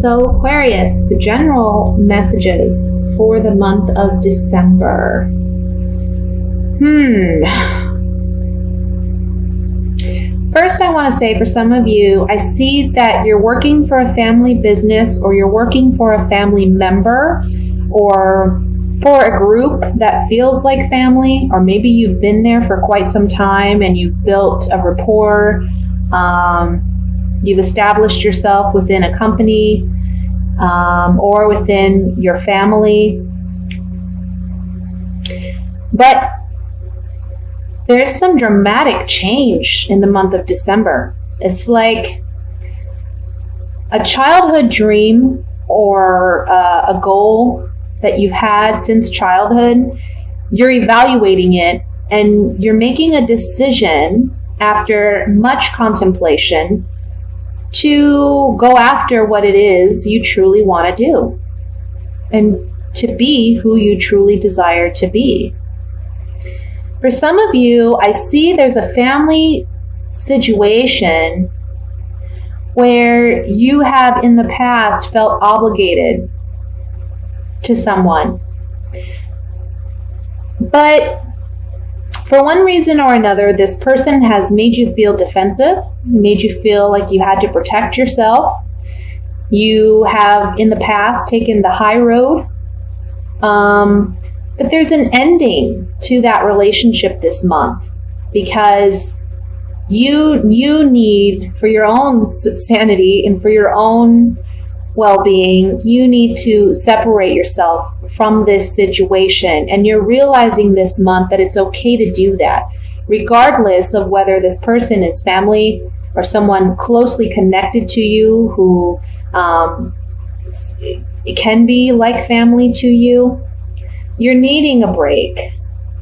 So Aquarius, the general messages for the month of December. First, I want to say for some of you, I see that you're working for a family business, or you're working for a family member, or for a group that feels like family, or maybe you've been there for quite some time and you've built a rapport. You've established yourself within a company or within your family. But there's some dramatic change in the month of December. It's like a childhood dream or a goal that you've had since childhood. You're evaluating it and you're making a decision after much contemplation to go after what it is you truly want to do and to be who you truly desire to be. For some of you, I see there's a family situation where you have in the past felt obligated to someone. But for one reason or another, this person has made you feel defensive, made you feel like you had to protect yourself. You have in the past taken the high road. But there's an ending to that relationship this month because you need, for your own sanity and for your own well-being, you need to separate yourself from this situation. And you're realizing this month that it's okay to do that, regardless of whether this person is family or someone closely connected to you who it can be like family to you. You're needing a break.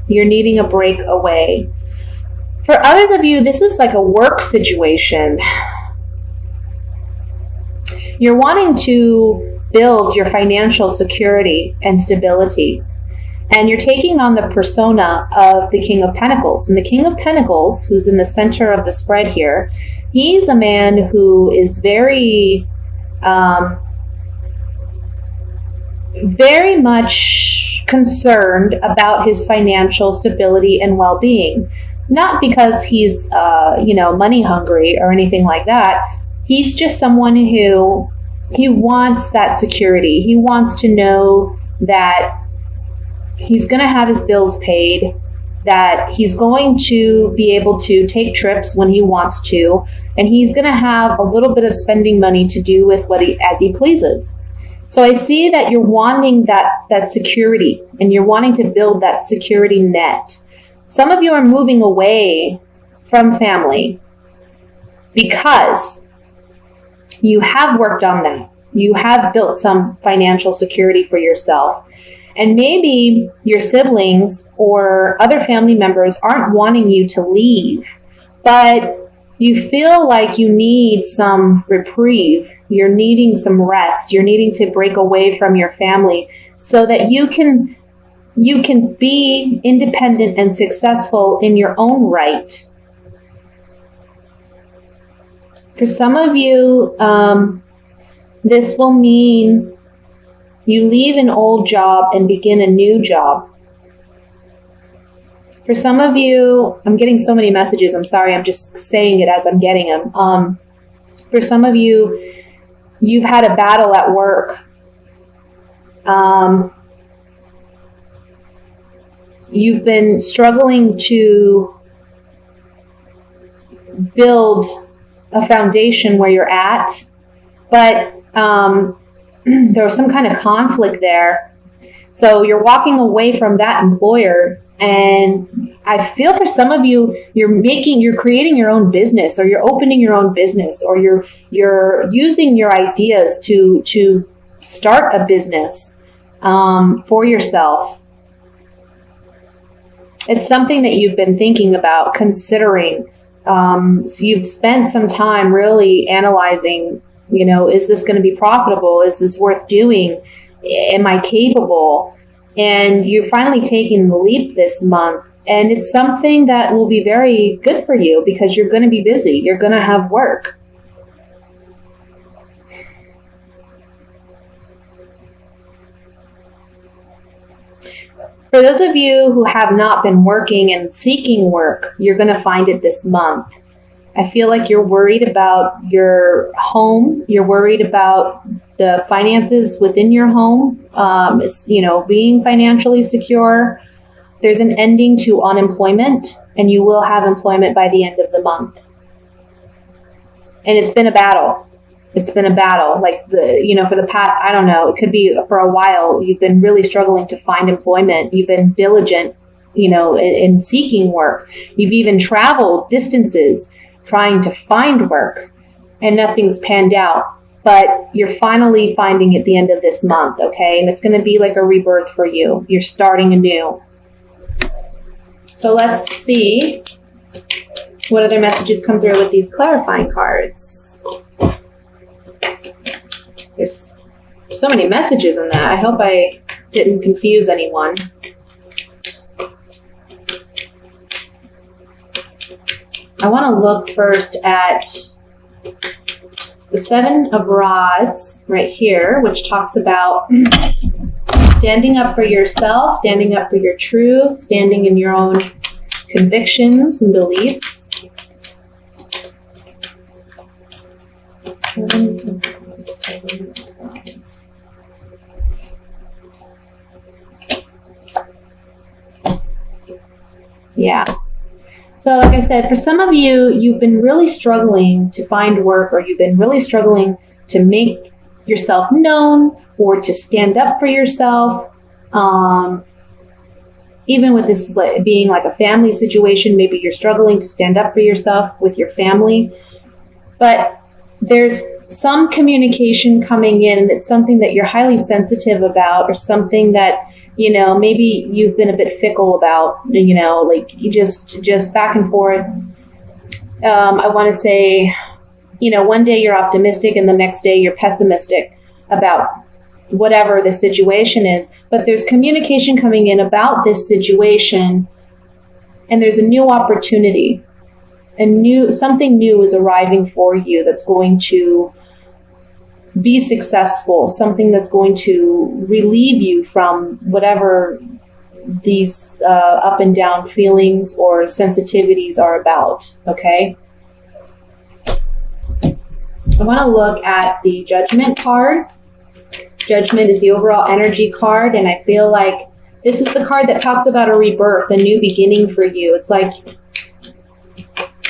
You're needing a break away. For others of you, this is like a work situation. You're wanting to build your financial security and stability. And you're taking on the persona of the King of Pentacles. And the King of Pentacles, who's in the center of the spread here, he's a man who is very much concerned about his financial stability and well-being. Not because he's, money hungry or anything like that. He's just someone who, he wants that security. He wants to know that he's going to have his bills paid, that he's going to be able to take trips when he wants to, and he's going to have a little bit of spending money to do with as he pleases. So I see that you're wanting that security, and you're wanting to build that security net. Some of you are moving away from family because you have worked on that. You have built some financial security for yourself. And maybe your siblings or other family members aren't wanting you to leave, but you feel like you need some reprieve. You're needing some rest. You're needing to break away from your family so that you can be independent and successful in your own right. For some of you, this will mean you leave an old job and begin a new job. For some of you, I'm getting so many messages. I'm sorry. I'm just saying it as I'm getting them. For some of you, you've had a battle at work. You've been struggling to build a foundation where you're at, but there was some kind of conflict there. So you're walking away from that employer, and I feel for some of you, you're creating your own business, or you're opening your own business, or you're using your ideas to start a business for yourself. It's something that you've been thinking about, considering. So you've spent some time really analyzing, is this going to be profitable? Is this worth doing? Am I capable? And you're finally taking the leap this month. And it's something that will be very good for you because you're going to be busy. You're going to have work. For those of you who have not been working and seeking work, you're going to find it this month. I feel like you're worried about your home. You're worried about the finances within your home, being financially secure. There's an ending to unemployment, and you will have employment by the end of the month. And it's been a battle. It's been a battle. Like for the past, I don't know, it could be for a while, you've been really struggling to find employment. You've been diligent, in seeking work. You've even traveled distances trying to find work, and nothing's panned out. But you're finally finding it at the end of this month, okay? And it's going to be like a rebirth for you. You're starting anew. So let's see what other messages come through with these clarifying cards. There's so many messages in that. I hope I didn't confuse anyone. I want to look first at the Seven of Rods right here, which talks about standing up for yourself, standing up for your truth, standing in your own convictions and beliefs. Seven of Rods. Yeah. So like I said, for some of you, you've been really struggling to find work, or you've been really struggling to make yourself known or to stand up for yourself. Even with this being like a family situation, maybe you're struggling to stand up for yourself with your family. But there's some communication coming in, and it's something that you're highly sensitive about, or something that maybe you've been a bit fickle about, like you just back and forth. I want to say, one day you're optimistic and the next day you're pessimistic about whatever the situation is. But there's communication coming in about this situation, and there's a new opportunity. Something new is arriving for you that's going to be successful, something that's going to relieve you from whatever these up and down feelings or sensitivities are about, okay? I want to look at the Judgment card. Judgment is the overall energy card, and I feel like this is the card that talks about a rebirth, a new beginning for you. It's like,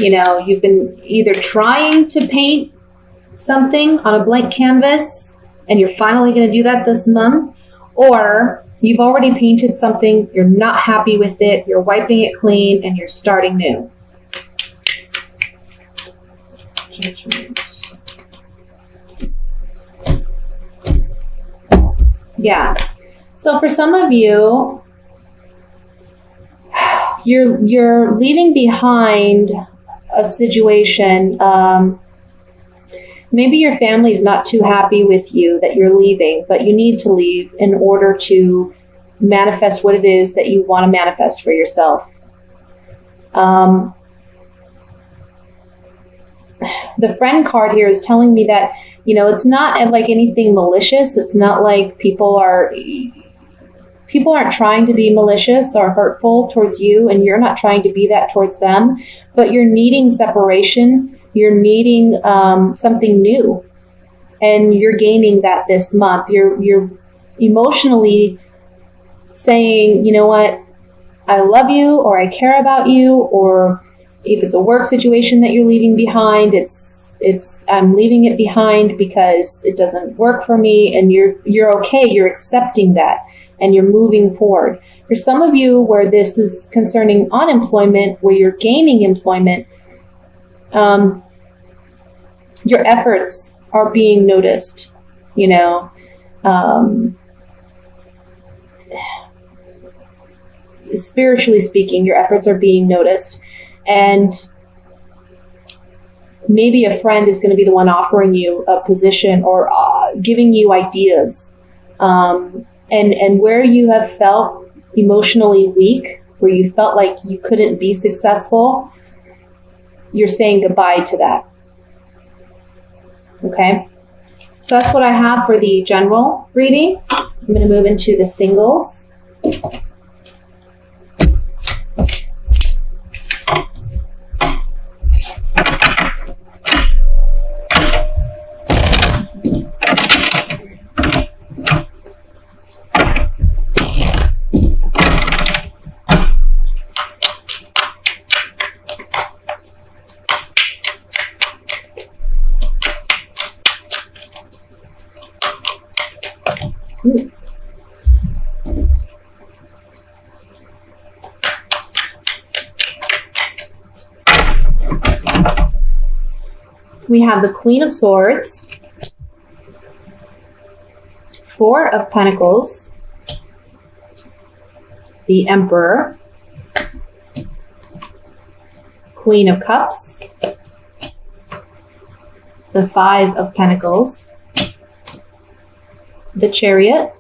you've been either trying to paint something on a blank canvas, and you're finally going to do that this month, or you've already painted something, you're not happy with it, you're wiping it clean, and you're starting new. Judgment. Yeah. So for some of you, you're leaving behind a situation. Maybe your family is not too happy with you that you're leaving, but you need to leave in order to manifest what it is that you want to manifest for yourself. The Friend card here is telling me that, it's not like anything malicious. It's not like people aren't trying to be malicious or hurtful towards you, and you're not trying to be that towards them, but you're needing separation. You're needing something new, and you're gaining that this month. You're emotionally saying, you know what, I love you, or I care about you, or if it's a work situation that you're leaving behind, I'm leaving it behind because it doesn't work for me, and you're okay. You're accepting that, and you're moving forward. For some of you, where this is concerning unemployment, where you're gaining employment, your efforts are being noticed, spiritually speaking, your efforts are being noticed. And maybe a friend is going to be the one offering you a position or giving you ideas. And where you have felt emotionally weak, where you felt like you couldn't be successful, you're saying goodbye to that. Okay? So that's what I have for the general reading. I'm going to move into the singles. We have the Queen of Swords, Four of Pentacles, the Emperor, Queen of Cups, the Five of Pentacles, the Chariot,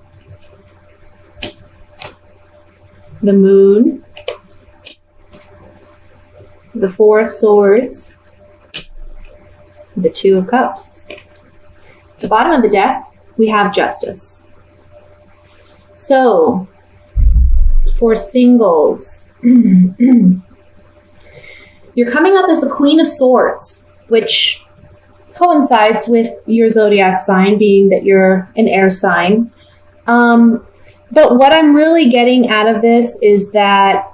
the Moon, the Four of Swords, the Two of Cups. At the bottom of the deck, we have Justice. So, for singles, you're coming up as the Queen of Swords, which coincides with your zodiac sign, being that you're an air sign. But what I'm really getting out of this is that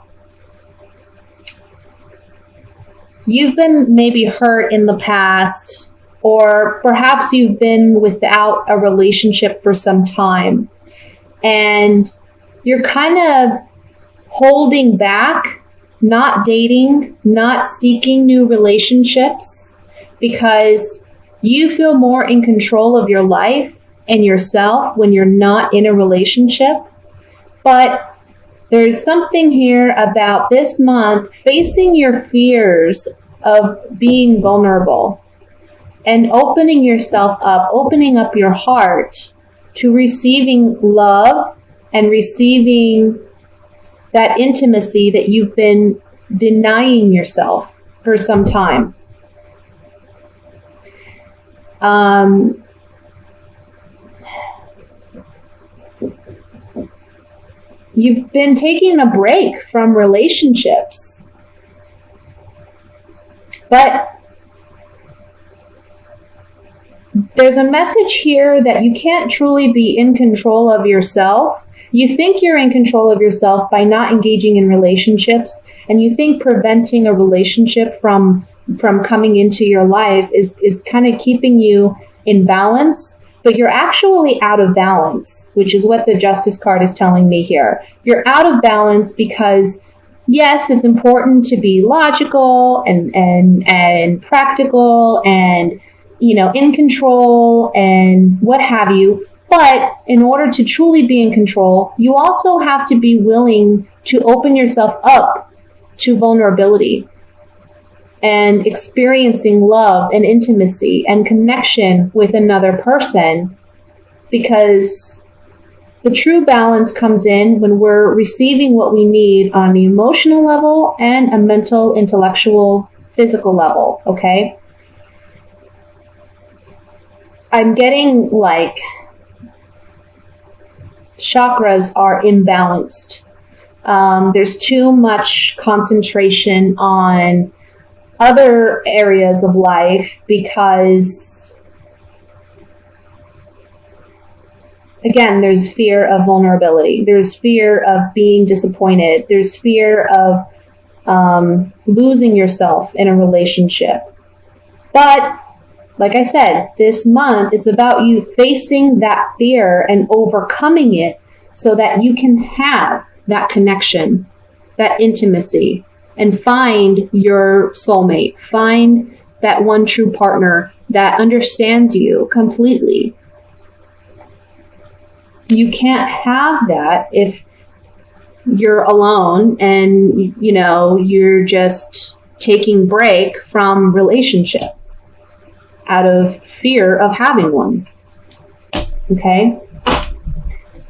you've been maybe hurt in the past, or perhaps you've been without a relationship for some time, and you're kind of holding back, not dating, not seeking new relationships, because you feel more in control of your life and yourself when you're not in a relationship. But there's something here about this month facing your fears of being vulnerable and opening yourself up, opening up your heart to receiving love and receiving that intimacy that you've been denying yourself for some time. You've been taking a break from relationships, but there's a message here that you can't truly be in control of yourself. You think you're in control of yourself by not engaging in relationships, and you think preventing a relationship from coming into your life is kind of keeping you in balance. But you're actually out of balance, which is what the Justice card is telling me here. You're out of balance because, yes, it's important to be logical and practical and, in control and what have you. But in order to truly be in control, you also have to be willing to open yourself up to vulnerability and experiencing love and intimacy and connection with another person, because the true balance comes in when we're receiving what we need on the emotional level and a mental, intellectual, physical level, okay? I'm getting like chakras are imbalanced. There's too much concentration on other areas of life because, again, there's fear of vulnerability. There's fear of being disappointed. There's fear of losing yourself in a relationship. But like I said, this month, it's about you facing that fear and overcoming it so that you can have that connection, that intimacy, and find your soulmate, find that one true partner that understands you completely. You can't have that if you're alone and, you're just taking break from relationship out of fear of having one. Okay?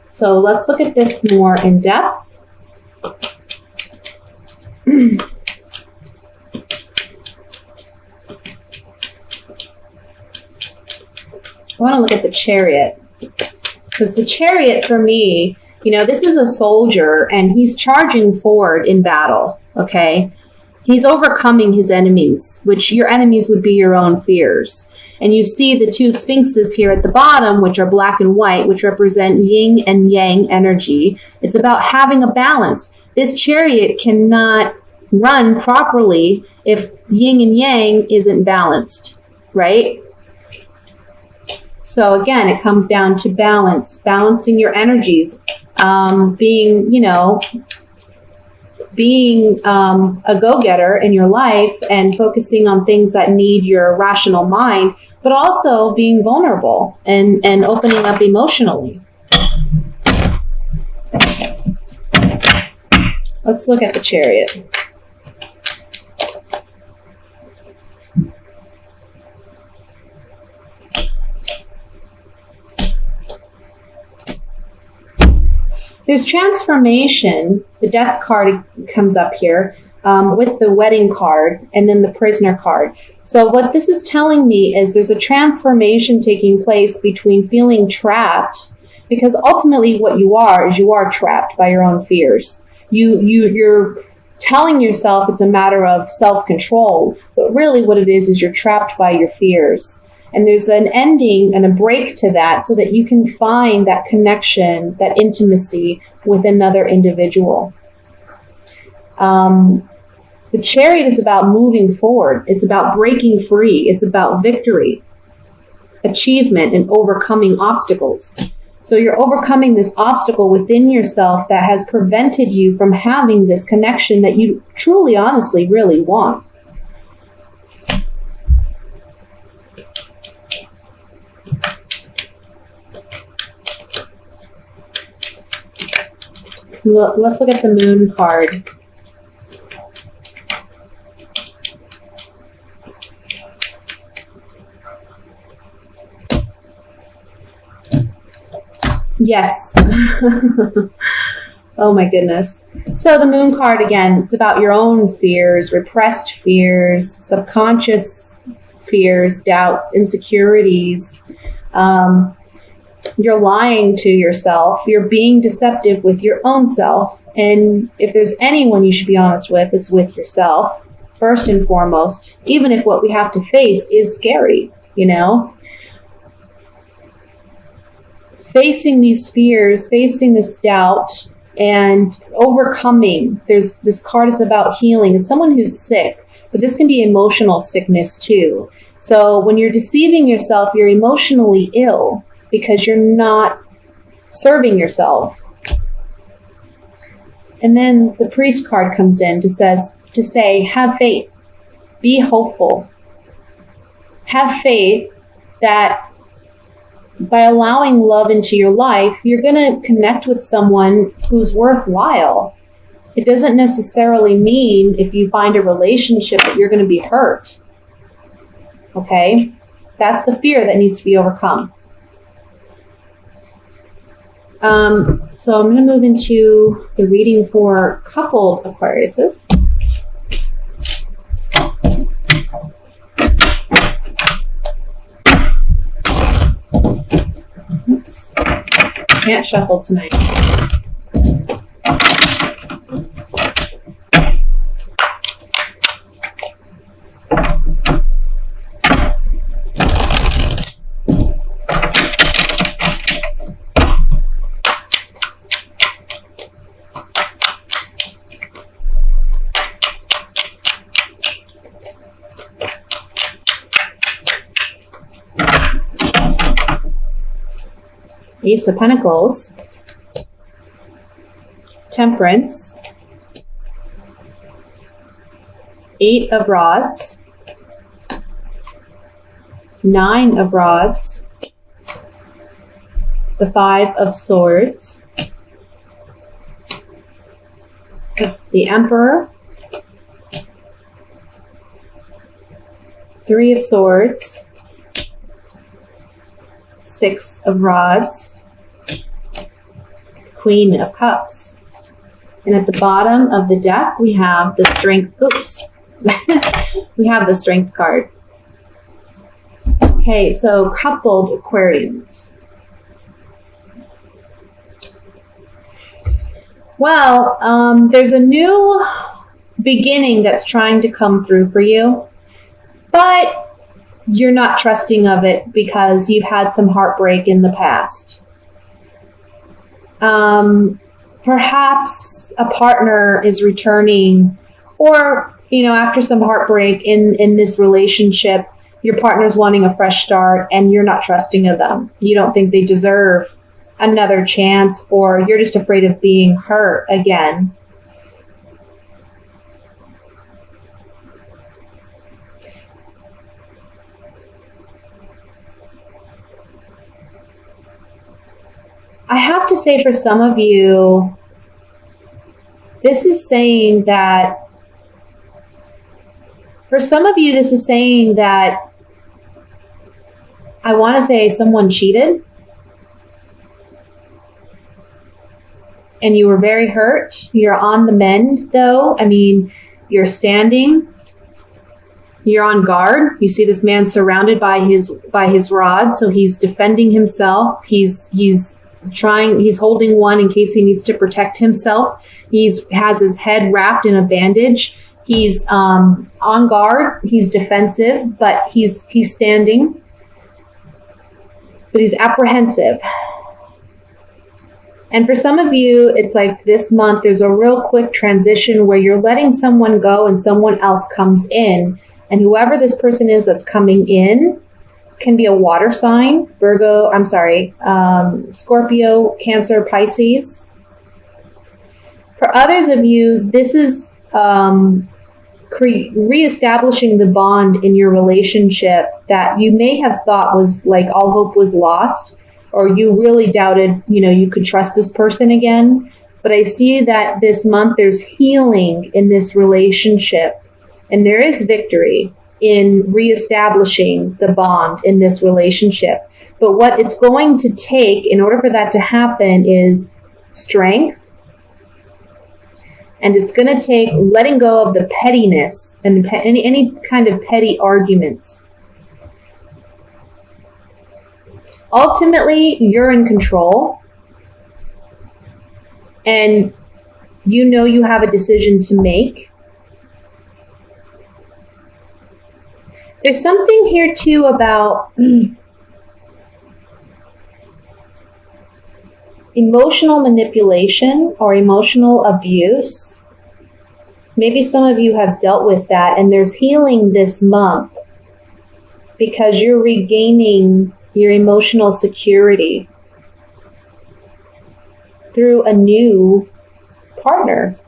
So let's look at this more in depth. I want to look at the Chariot, because the Chariot for me, this is a soldier and he's charging forward in battle, okay? He's overcoming his enemies, which your enemies would be your own fears. And you see the two sphinxes here at the bottom, which are black and white, which represent yin and yang energy. It's about having a balance. This Chariot cannot run properly if yin and yang isn't balanced, right? So again, it comes down to balance, balancing your energies, being a go-getter in your life and focusing on things that need your rational mind, but also being vulnerable and opening up emotionally. Let's look at the Chariot. There's transformation. The Death card comes up here with the Wedding card and then the Prisoner card. So what this is telling me is there's a transformation taking place between feeling trapped, because ultimately what you are trapped by your own fears. You're telling yourself it's a matter of self-control, but really what it is you're trapped by your fears. And there's an ending and a break to that so that you can find that connection, that intimacy with another individual. The Chariot is about moving forward. It's about breaking free. It's about victory, achievement, and overcoming obstacles. So you're overcoming this obstacle within yourself that has prevented you from having this connection that you truly, honestly, really want. Let's look at the Moon card. Yes. Oh my goodness. So the Moon card, again, it's about your own fears, repressed fears, subconscious fears, doubts, insecurities. You're lying to yourself. You're being deceptive with your own self. And if there's anyone you should be honest with, it's with yourself, first and foremost, even if what we have to face is scary, you know? Facing these fears, facing this doubt, and overcoming. This card is about healing. It's someone who's sick, but this can be emotional sickness too. So when you're deceiving yourself, you're emotionally ill, because you're not serving yourself. And then the Priest card comes in to say, have faith, be hopeful. Have faith that by allowing love into your life, you're going to connect with someone who's worthwhile. It doesn't necessarily mean if you find a relationship that you're going to be hurt. Okay? That's the fear that needs to be overcome. So I'm going to move into the reading for coupled Aquariuses. Oops. Can't shuffle tonight. Ace of Pentacles, Temperance, Eight of Rods, Nine of Rods, the Five of Swords, the Emperor, Three of Swords, Six of Rods, Queen of Cups. And at the bottom of the deck, we have the Strength. Oops. We have the Strength card. Okay, so coupled Aquarians. Well, there's a new beginning that's trying to come through for you, but you're not trusting of it because you've had some heartbreak in the past. Perhaps a partner is returning, or, after some heartbreak in this relationship, your partner's wanting a fresh start and you're not trusting of them. You don't think they deserve another chance, or you're just afraid of being hurt again. I have to say, for some of you, this is saying that I want to say someone cheated and you were very hurt. You're on the mend, though. I mean, you're standing, you're on guard. You see this man surrounded by his rod, so he's defending himself. He's holding one in case he needs to protect himself. Has his head wrapped in a bandage. He's on guard. He's defensive, but he's standing. But he's apprehensive. And for some of you, it's like this month, there's a real quick transition where you're letting someone go and someone else comes in. And whoever this person is that's coming in can be a water sign, Scorpio, Cancer, Pisces. For others of you, this is reestablishing the bond in your relationship that you may have thought was like all hope was lost, or you really doubted, you could trust this person again. But I see that this month there's healing in this relationship, and there is victory in reestablishing the bond in this relationship. But what it's going to take in order for that to happen is strength. And it's going to take letting go of the pettiness and any kind of petty arguments. Ultimately, you're in control. And you have a decision to make. There's something here too about emotional manipulation or emotional abuse. Maybe some of you have dealt with that, and there's healing this month because you're regaining your emotional security through a new partner.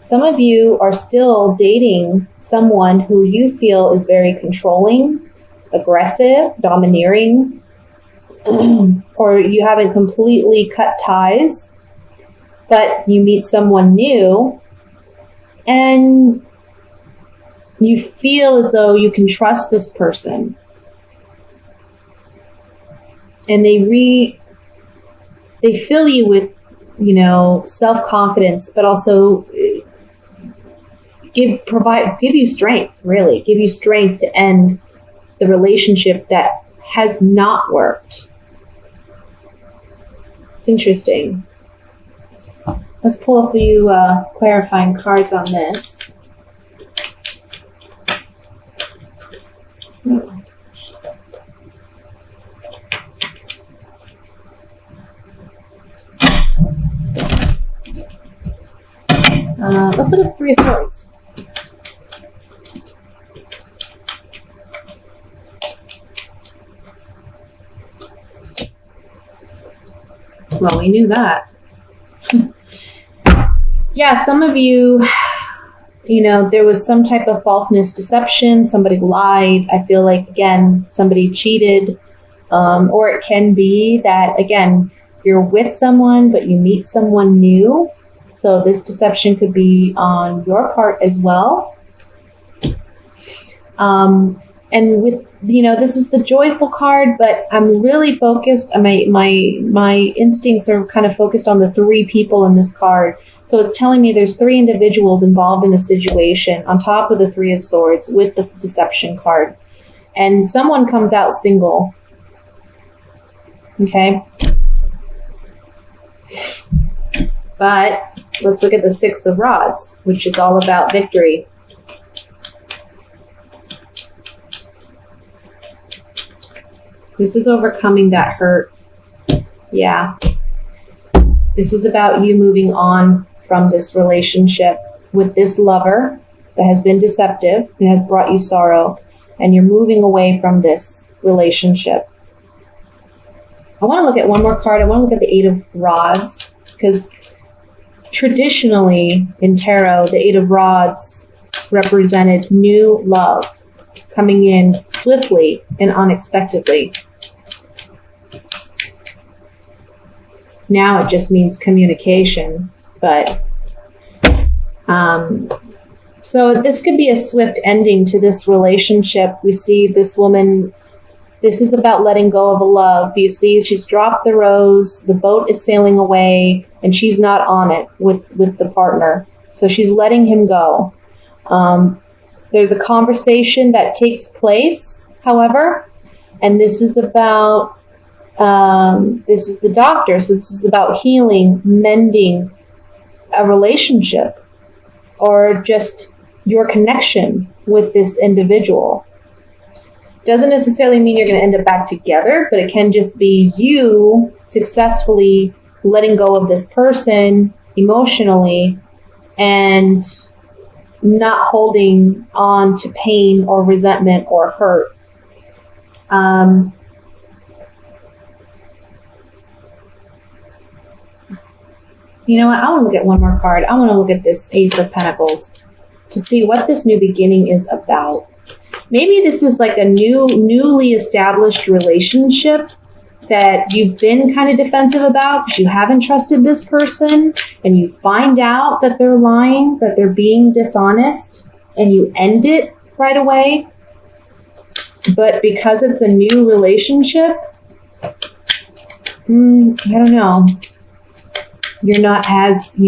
Some of you are still dating someone who you feel is very controlling, aggressive, domineering, or you haven't completely cut ties, but you meet someone new and you feel as though you can trust this person. And they fill you with, self-confidence, but also give you strength, really. Give you strength to end the relationship that has not worked. It's interesting. Let's pull a few clarifying cards on this. Let's look at Three of Swords. Well, we knew that. Yeah, some of you, there was some type of falseness, deception. Somebody lied. I feel like, again, somebody cheated. Or it can be that, again, you're with someone, but you meet someone new. So this deception could be on your part as well. And with, this is the joyful card, but I'm really focused. My instincts are kind of focused on the three people in this card. So it's telling me there's three individuals involved in a situation on top of the Three of Swords with the deception card. And someone comes out single. Okay. But let's look at the Six of Rods, which is all about victory. This is overcoming that hurt. Yeah. This is about you moving on from this relationship with this lover. that has been deceptive and has brought you sorrow, and you're moving away from this relationship. I want to look at one more card. I want to look at the Eight of Rods, because traditionally in tarot, the Eight of Rods represented new love coming in swiftly and unexpectedly. Now it just means communication, but so this could be a swift ending to this relationship. We see this woman, this is about letting go of a love. You see, she's dropped the rose, the boat is sailing away, and she's not on it with the partner. So she's letting him go. There's a conversation that takes place, however, and this is about, this is the doctor. So this is about healing, mending a relationship, or just your connection with this individual. Doesn't necessarily mean you're going to end up back together, but it can just be you successfully letting go of this person emotionally and not holding on to pain or resentment or hurt. You know what? I want to look at one more card. I want to look at this Ace of Pentacles to see what this new beginning is about. Maybe this is like a newly established relationship that you've been kind of defensive about because you haven't trusted this person, and you find out that they're lying, that they're being dishonest, and you end it right away. But because it's a new relationship, I don't know. You're not as,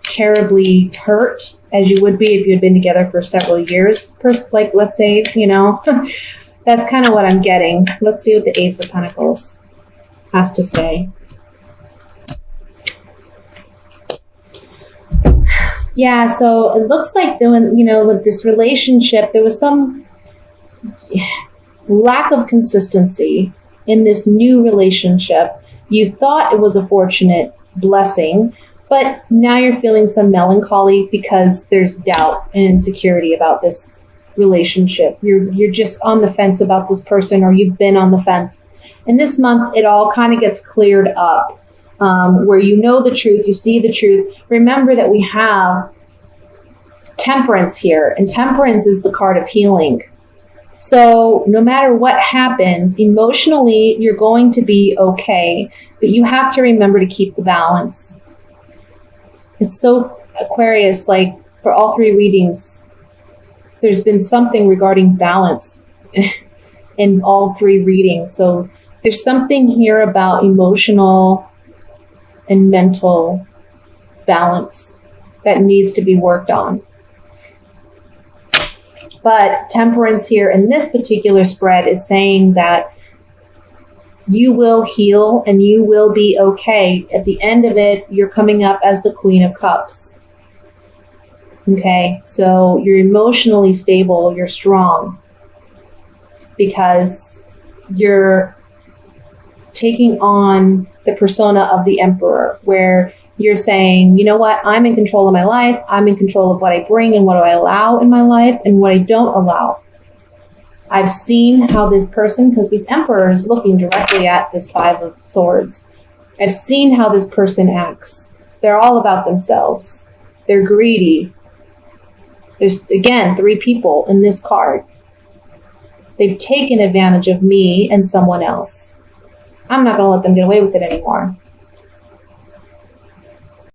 terribly hurt as you would be if you had been together for several years. Like, let's say, that's kind of what I'm getting. Let's see what the Ace of Pentacles has to say. Yeah, so it looks like, with this relationship, there was some lack of consistency in this new relationship. You thought it was a fortunate blessing, but now you're feeling some melancholy because there's doubt and insecurity about this relationship. You're just on the fence about this person, or you've been on the fence. And this month, it all kind of gets cleared up, where you know the truth, you see the truth. Remember that we have Temperance here, and Temperance is the card of healing. So no matter what happens, emotionally, you're going to be okay, but you have to remember to keep the balance. It's so Aquarius, like for all three readings, there's been something regarding balance in all three readings. So there's something here about emotional and mental balance that needs to be worked on. But Temperance here in this particular spread is saying that you will heal and you will be okay. At the end of it, you're coming up as the Queen of Cups. Okay, so you're emotionally stable, you're strong, because you're taking on the persona of the Emperor, where you're saying, you know what, I'm in control of my life, I'm in control of what I bring and what I allow in my life and what I don't allow. I've seen how this person, because this Emperor is looking directly at this Five of Swords, I've seen how this person acts. They're all about themselves. They're greedy. There's, again, three people in this card. They've taken advantage of me and someone else. I'm not going to let them get away with it anymore.